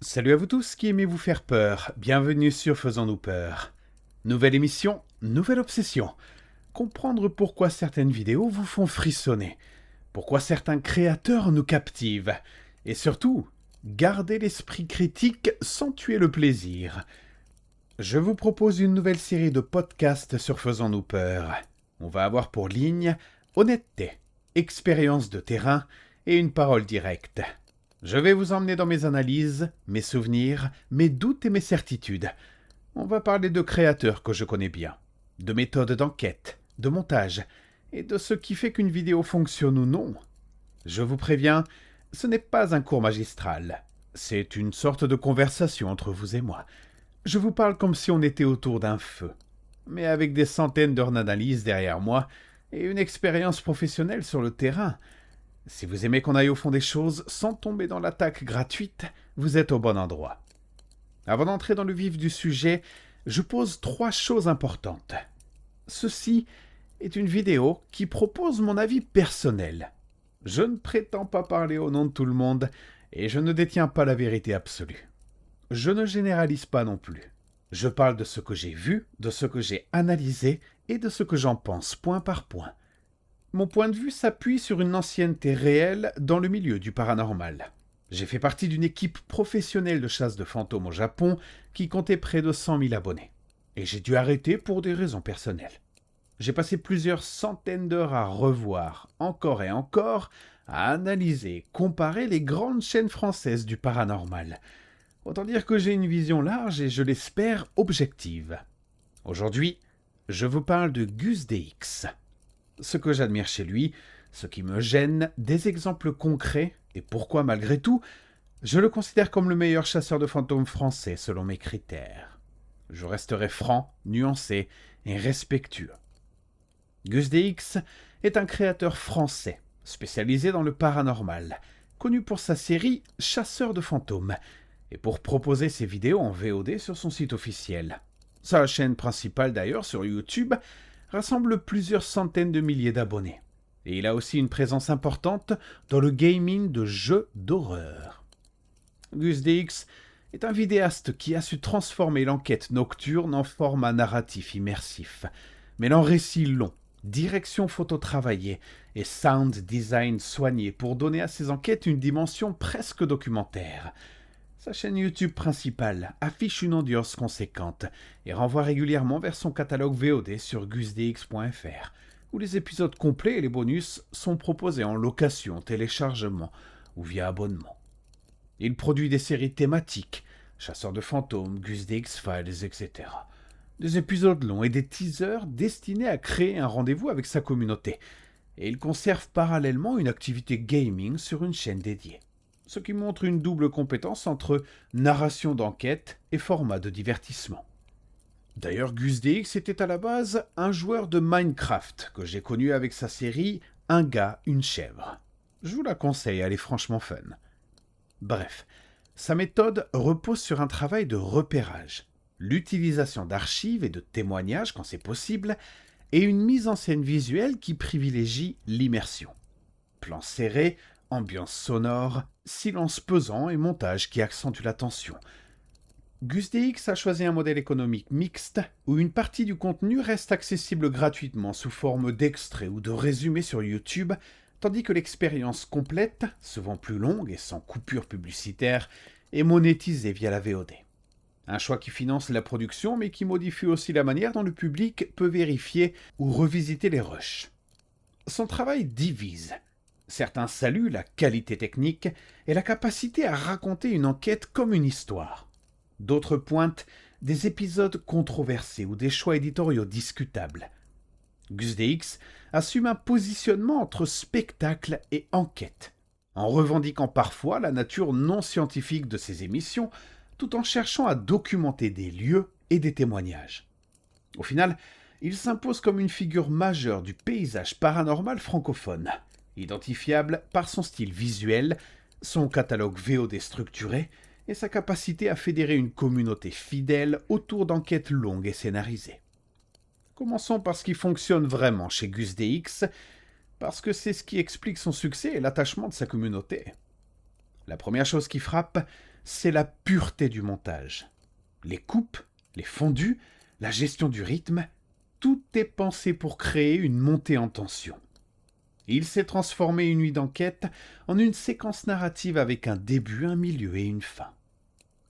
Salut à vous tous qui aimez vous faire peur, bienvenue sur Faisons-nous peur. Nouvelle émission, nouvelle obsession. Comprendre pourquoi certaines vidéos vous font frissonner, pourquoi certains créateurs nous captivent, et surtout, garder l'esprit critique sans tuer le plaisir. Je vous propose une nouvelle série de podcasts sur Faisons-nous peur. On va avoir pour ligne honnêteté, expérience de terrain et une parole directe. Je vais vous emmener dans mes analyses, mes souvenirs, mes doutes et mes certitudes. On va parler de créateurs que je connais bien, de méthodes d'enquête, de montage, et de ce qui fait qu'une vidéo fonctionne ou non. Je vous préviens, ce n'est pas un cours magistral. C'est une sorte de conversation entre vous et moi. Je vous parle comme si on était autour d'un feu, mais avec des centaines d'heures d'analyse derrière moi et une expérience professionnelle sur le terrain. Si vous aimez qu'on aille au fond des choses sans tomber dans l'attaque gratuite, vous êtes au bon endroit. Avant d'entrer dans le vif du sujet, je pose 3 choses importantes. Ceci est une vidéo qui propose mon avis personnel. Je ne prétends pas parler au nom de tout le monde et je ne détiens pas la vérité absolue. Je ne généralise pas non plus. Je parle de ce que j'ai vu, de ce que j'ai analysé et de ce que j'en pense point par point. Mon point de vue s'appuie sur une ancienneté réelle dans le milieu du paranormal. J'ai fait partie d'une équipe professionnelle de chasse de fantômes au Japon qui comptait près de 100 000 abonnés. Et j'ai dû arrêter pour des raisons personnelles. J'ai passé plusieurs centaines d'heures à revoir, encore et encore, à analyser, comparer les grandes chaînes françaises du paranormal. Autant dire que j'ai une vision large et, je l'espère, objective. Aujourd'hui, je vous parle de Gus DX. Ce que j'admire chez lui, ce qui me gêne, des exemples concrets, et pourquoi malgré tout, je le considère comme le meilleur chasseur de fantômes français selon mes critères. Je resterai franc, nuancé et respectueux. Gus DX est un créateur français, spécialisé dans le paranormal, connu pour sa série Chasseur de fantômes, et pour proposer ses vidéos en VOD sur son site officiel. Sa chaîne principale d'ailleurs sur YouTube rassemble plusieurs centaines de milliers d'abonnés. Et il a aussi une présence importante dans le gaming de jeux d'horreur. Gus DX est un vidéaste qui a su transformer l'enquête nocturne en format narratif immersif, mêlant récits longs, direction photo travaillée et sound design soigné pour donner à ses enquêtes une dimension presque documentaire. Sa chaîne YouTube principale affiche une audience conséquente et renvoie régulièrement vers son catalogue VOD sur gusdx.fr, où les épisodes complets et les bonus sont proposés en location, téléchargement ou via abonnement. Il produit des séries thématiques, Chasseurs de fantômes, Gus DX Files, etc. Des épisodes longs et des teasers destinés à créer un rendez-vous avec sa communauté. Et il conserve parallèlement une activité gaming sur une chaîne dédiée. Ce qui montre une double compétence entre narration d'enquête et format de divertissement. D'ailleurs, Gus DX était à la base un joueur de Minecraft que j'ai connu avec sa série Un gars, une chèvre. Je vous la conseille, elle est franchement fun. Bref, sa méthode repose sur un travail de repérage, l'utilisation d'archives et de témoignages quand c'est possible, et une mise en scène visuelle qui privilégie l'immersion. Plans serrés, ambiance sonore, silence pesant et montage qui accentue la tension. Gus DX a choisi un modèle économique mixte où une partie du contenu reste accessible gratuitement sous forme d'extraits ou de résumés sur YouTube, tandis que l'expérience complète, souvent plus longue et sans coupure publicitaire, est monétisée via la VOD. Un choix qui finance la production mais qui modifie aussi la manière dont le public peut vérifier ou revisiter les rushs. Son travail divise. Certains saluent la qualité technique et la capacité à raconter une enquête comme une histoire. D'autres pointent des épisodes controversés ou des choix éditoriaux discutables. Gus DX assume un positionnement entre spectacle et enquête, en revendiquant parfois la nature non scientifique de ses émissions, tout en cherchant à documenter des lieux et des témoignages. Au final, il s'impose comme une figure majeure du paysage paranormal francophone, identifiable par son style visuel, son catalogue VOD structuré et sa capacité à fédérer une communauté fidèle autour d'enquêtes longues et scénarisées. Commençons par ce qui fonctionne vraiment chez Gus DX, parce que c'est ce qui explique son succès et l'attachement de sa communauté. La première chose qui frappe, c'est la pureté du montage. Les coupes, les fondus, la gestion du rythme, tout est pensé pour créer une montée en tension. Il s'est transformé Une nuit d'enquête en une séquence narrative avec un début, un milieu et une fin.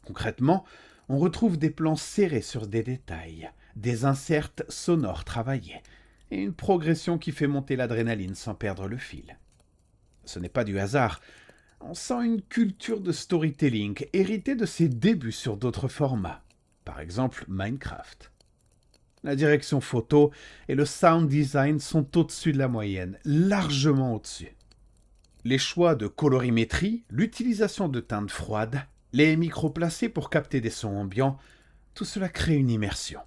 Concrètement, on retrouve des plans serrés sur des détails, des inserts sonores travaillés, et une progression qui fait monter l'adrénaline sans perdre le fil. Ce n'est pas du hasard. On sent une culture de storytelling héritée de ses débuts sur d'autres formats, par exemple Minecraft. La direction photo et le sound design sont au-dessus de la moyenne, largement au-dessus. Les choix de colorimétrie, l'utilisation de teintes froides, les micros placés pour capter des sons ambiants, tout cela crée une immersion.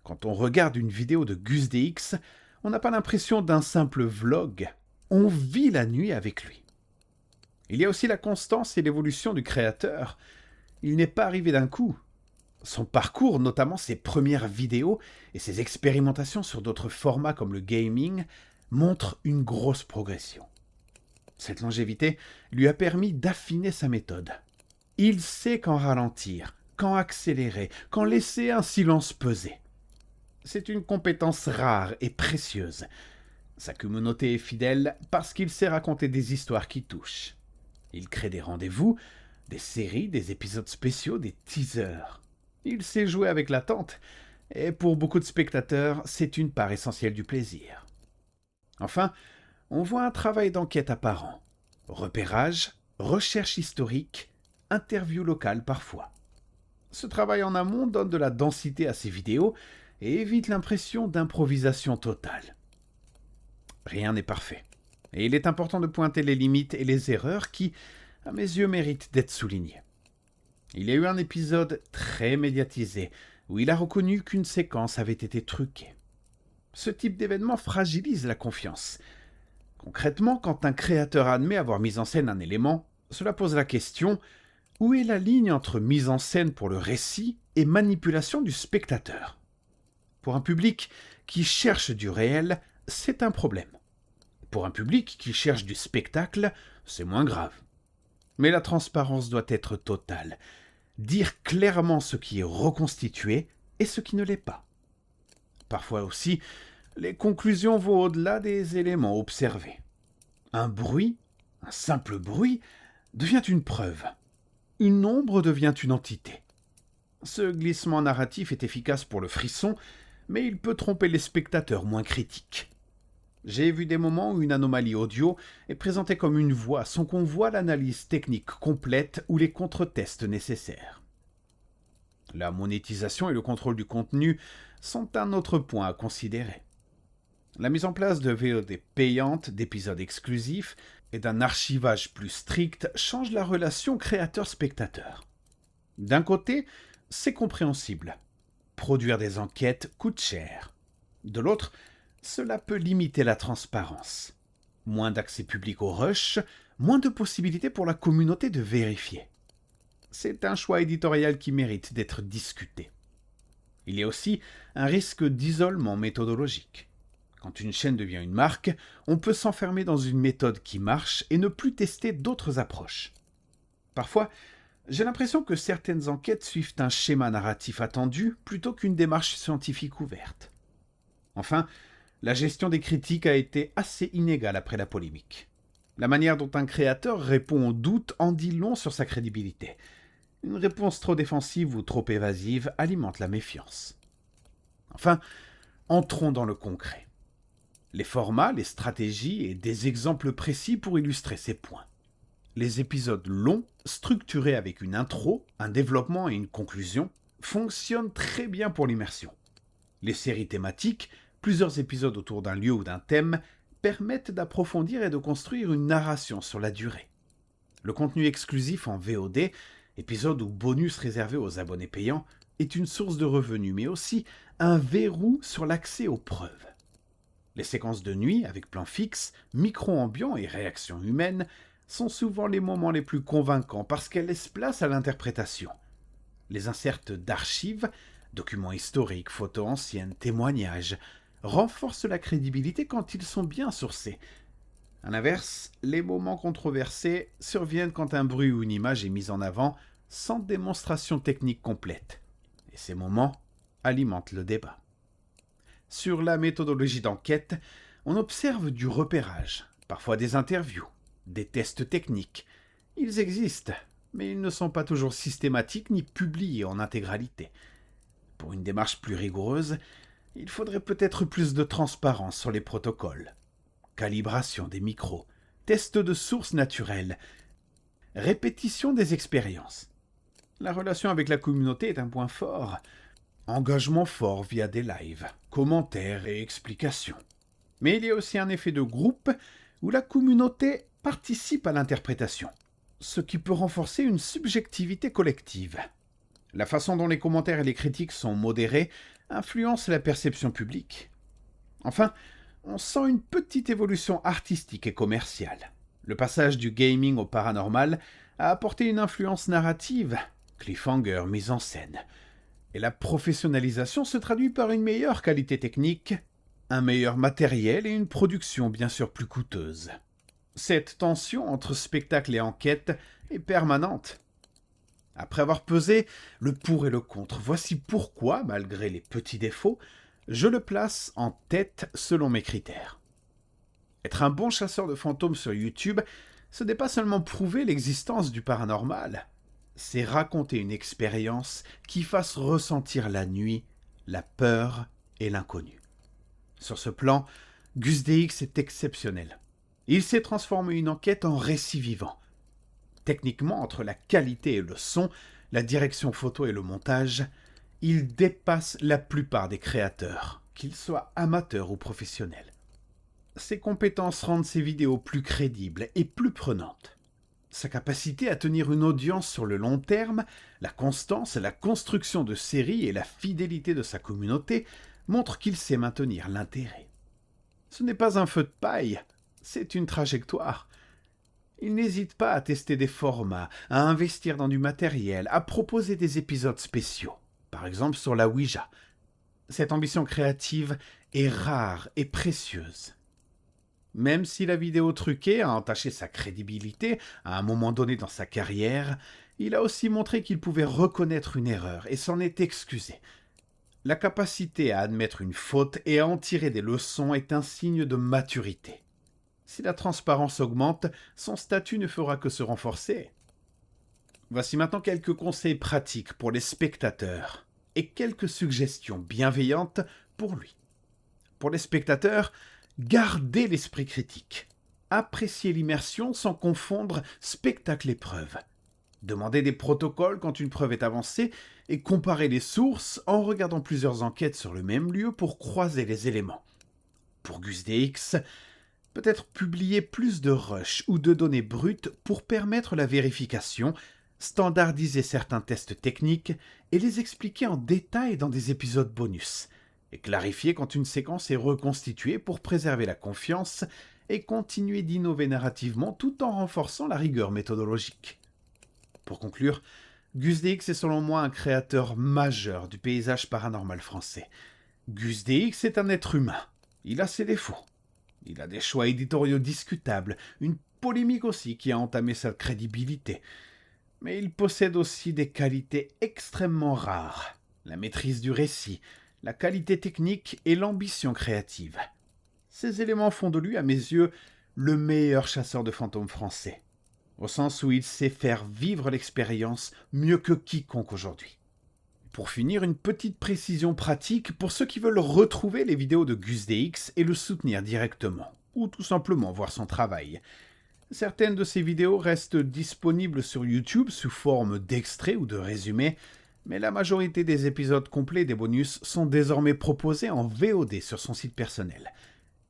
Quand on regarde une vidéo de Gus DX, on n'a pas l'impression d'un simple vlog, on vit la nuit avec lui. Il y a aussi la constance et l'évolution du créateur. Il n'est pas arrivé d'un coup. Son parcours, notamment ses premières vidéos et ses expérimentations sur d'autres formats comme le gaming, montrent une grosse progression. Cette longévité lui a permis d'affiner sa méthode. Il sait quand ralentir, quand accélérer, quand laisser un silence peser. C'est une compétence rare et précieuse. Sa communauté est fidèle parce qu'il sait raconter des histoires qui touchent. Il crée des rendez-vous, des séries, des épisodes spéciaux, des teasers. Il sait jouer avec l'attente, et pour beaucoup de spectateurs, c'est une part essentielle du plaisir. Enfin, on voit un travail d'enquête apparent. Repérage, recherche historique, interview locale parfois. Ce travail en amont donne de la densité à ses vidéos et évite l'impression d'improvisation totale. Rien n'est parfait, et il est important de pointer les limites et les erreurs qui, à mes yeux, méritent d'être soulignées. Il y a eu un épisode très médiatisé où il a reconnu qu'une séquence avait été truquée. Ce type d'événement fragilise la confiance. Concrètement, quand un créateur admet avoir mis en scène un élément, cela pose la question: où est la ligne entre mise en scène pour le récit et manipulation du spectateur? Pour un public qui cherche du réel, c'est un problème. Pour un public qui cherche du spectacle, c'est moins grave. Mais la transparence doit être totale. Dire clairement ce qui est reconstitué et ce qui ne l'est pas. Parfois aussi, les conclusions vont au-delà des éléments observés. Un bruit, un simple bruit, devient une preuve. Une ombre devient une entité. Ce glissement narratif est efficace pour le frisson, mais il peut tromper les spectateurs moins critiques. J'ai vu des moments où une anomalie audio est présentée comme une voix sans qu'on voit l'analyse technique complète ou les contre-tests nécessaires. La monétisation et le contrôle du contenu sont un autre point à considérer. La mise en place de VOD payantes, d'épisodes exclusifs et d'un archivage plus strict change la relation créateur-spectateur. D'un côté, c'est compréhensible. Produire des enquêtes coûte cher. De l'autre, cela peut limiter la transparence. Moins d'accès public au rush, moins de possibilités pour la communauté de vérifier. C'est un choix éditorial qui mérite d'être discuté. Il y a aussi un risque d'isolement méthodologique. Quand une chaîne devient une marque, on peut s'enfermer dans une méthode qui marche et ne plus tester d'autres approches. Parfois, j'ai l'impression que certaines enquêtes suivent un schéma narratif attendu plutôt qu'une démarche scientifique ouverte. Enfin, la gestion des critiques a été assez inégale après la polémique. La manière dont un créateur répond aux doutes en dit long sur sa crédibilité. Une réponse trop défensive ou trop évasive alimente la méfiance. Enfin, entrons dans le concret. Les formats, les stratégies et des exemples précis pour illustrer ces points. Les épisodes longs, structurés avec une intro, un développement et une conclusion, fonctionnent très bien pour l'immersion. Les séries thématiques, plusieurs épisodes autour d'un lieu ou d'un thème, permettent d'approfondir et de construire une narration sur la durée. Le contenu exclusif en VOD, épisodes ou bonus réservés aux abonnés payants, est une source de revenus, mais aussi un verrou sur l'accès aux preuves. Les séquences de nuit, avec plans fixes, micro-ambiants et réactions humaines, sont souvent les moments les plus convaincants parce qu'elles laissent place à l'interprétation. Les inserts d'archives, documents historiques, photos anciennes, témoignages, renforcent la crédibilité quand ils sont bien sourcés. À l'inverse, les moments controversés surviennent quand un bruit ou une image est mise en avant sans démonstration technique complète. Et ces moments alimentent le débat. Sur la méthodologie d'enquête, on observe du repérage, parfois des interviews, des tests techniques. Ils existent, mais ils ne sont pas toujours systématiques ni publiés en intégralité. Pour une démarche plus rigoureuse, il faudrait peut-être plus de transparence sur les protocoles. Calibration des micros, tests de sources naturelles, répétition des expériences. La relation avec la communauté est un point fort. Engagement fort via des lives, commentaires et explications. Mais il y a aussi un effet de groupe où la communauté participe à l'interprétation, ce qui peut renforcer une subjectivité collective. La façon dont les commentaires et les critiques sont modérés influence la perception publique. Enfin, on sent une petite évolution artistique et commerciale. Le passage du gaming au paranormal a apporté une influence narrative, cliffhanger, mise en scène. Et la professionnalisation se traduit par une meilleure qualité technique, un meilleur matériel et une production bien sûr plus coûteuse. Cette tension entre spectacle et enquête est permanente. Après avoir pesé le pour et le contre, voici pourquoi, malgré les petits défauts, je le place en tête selon mes critères. Être un bon chasseur de fantômes sur YouTube, ce n'est pas seulement prouver l'existence du paranormal, c'est raconter une expérience qui fasse ressentir la nuit, la peur et l'inconnu. Sur ce plan, GusDX est exceptionnel. Il sait transformer une enquête en récit vivant. Techniquement, entre la qualité et le son, la direction photo et le montage, il dépasse la plupart des créateurs, qu'ils soient amateurs ou professionnels. Ses compétences rendent ses vidéos plus crédibles et plus prenantes. Sa capacité à tenir une audience sur le long terme, la constance, la construction de séries et la fidélité de sa communauté montrent qu'il sait maintenir l'intérêt. Ce n'est pas un feu de paille, c'est une trajectoire. Il n'hésite pas à tester des formats, à investir dans du matériel, à proposer des épisodes spéciaux, par exemple sur la Ouija. Cette ambition créative est rare et précieuse. Même si la vidéo truquée a entaché sa crédibilité à un moment donné dans sa carrière, il a aussi montré qu'il pouvait reconnaître une erreur et s'en est excusé. La capacité à admettre une faute et à en tirer des leçons est un signe de maturité. Si la transparence augmente, son statut ne fera que se renforcer. Voici maintenant quelques conseils pratiques pour les spectateurs et quelques suggestions bienveillantes pour lui. Pour les spectateurs, gardez l'esprit critique. Appréciez l'immersion sans confondre spectacle et preuve. Demandez des protocoles quand une preuve est avancée et comparez les sources en regardant plusieurs enquêtes sur le même lieu pour croiser les éléments. Pour GusDX, peut-être publier plus de rushs ou de données brutes pour permettre la vérification, standardiser certains tests techniques et les expliquer en détail dans des épisodes bonus, et clarifier quand une séquence est reconstituée pour préserver la confiance et continuer d'innover narrativement tout en renforçant la rigueur méthodologique. Pour conclure, GusDX est selon moi un créateur majeur du paysage paranormal français. GusDX est un être humain. Il a ses défauts. Il a des choix éditoriaux discutables, une polémique aussi qui a entamé sa crédibilité. Mais il possède aussi des qualités extrêmement rares. La maîtrise du récit, la qualité technique et l'ambition créative. Ces éléments font de lui, à mes yeux, le meilleur chasseur de fantômes français. Au sens où il sait faire vivre l'expérience mieux que quiconque aujourd'hui. Pour finir, une petite précision pratique pour ceux qui veulent retrouver les vidéos de GusDX et le soutenir directement, ou tout simplement voir son travail. Certaines de ces vidéos restent disponibles sur YouTube sous forme d'extraits ou de résumés, mais la majorité des épisodes complets des bonus sont désormais proposés en VOD sur son site personnel.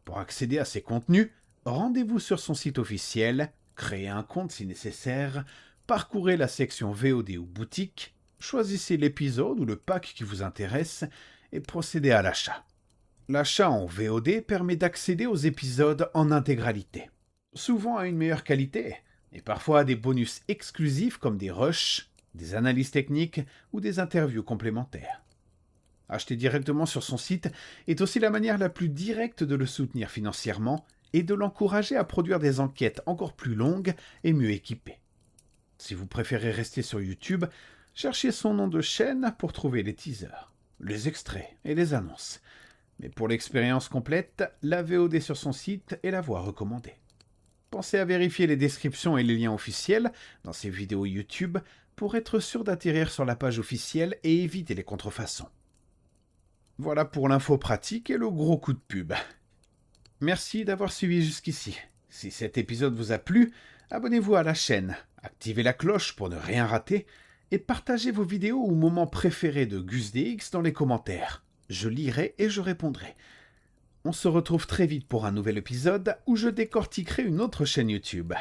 Pour accéder à ces contenus, rendez-vous sur son site officiel, créez un compte si nécessaire, parcourez la section VOD ou boutique, choisissez l'épisode ou le pack qui vous intéresse et procédez à l'achat. L'achat en VOD permet d'accéder aux épisodes en intégralité, souvent à une meilleure qualité, et parfois à des bonus exclusifs comme des rushs, des analyses techniques ou des interviews complémentaires. Acheter directement sur son site est aussi la manière la plus directe de le soutenir financièrement et de l'encourager à produire des enquêtes encore plus longues et mieux équipées. Si vous préférez rester sur YouTube, cherchez son nom de chaîne pour trouver les teasers, les extraits et les annonces. Mais pour l'expérience complète, la VOD sur son site est la voie recommandée. Pensez à vérifier les descriptions et les liens officiels dans ces vidéos YouTube pour être sûr d'atterrir sur la page officielle et éviter les contrefaçons. Voilà pour l'info pratique et le gros coup de pub. Merci d'avoir suivi jusqu'ici. Si cet épisode vous a plu, abonnez-vous à la chaîne, activez la cloche pour ne rien rater et partagez vos vidéos ou moments préférés de GusDX dans les commentaires. Je lirai et je répondrai. On se retrouve très vite pour un nouvel épisode où je décortiquerai une autre chaîne YouTube.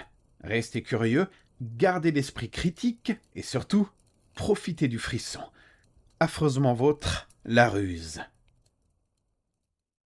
Restez curieux, gardez l'esprit critique et surtout, profitez du frisson. Affreusement vôtre, La Ruse.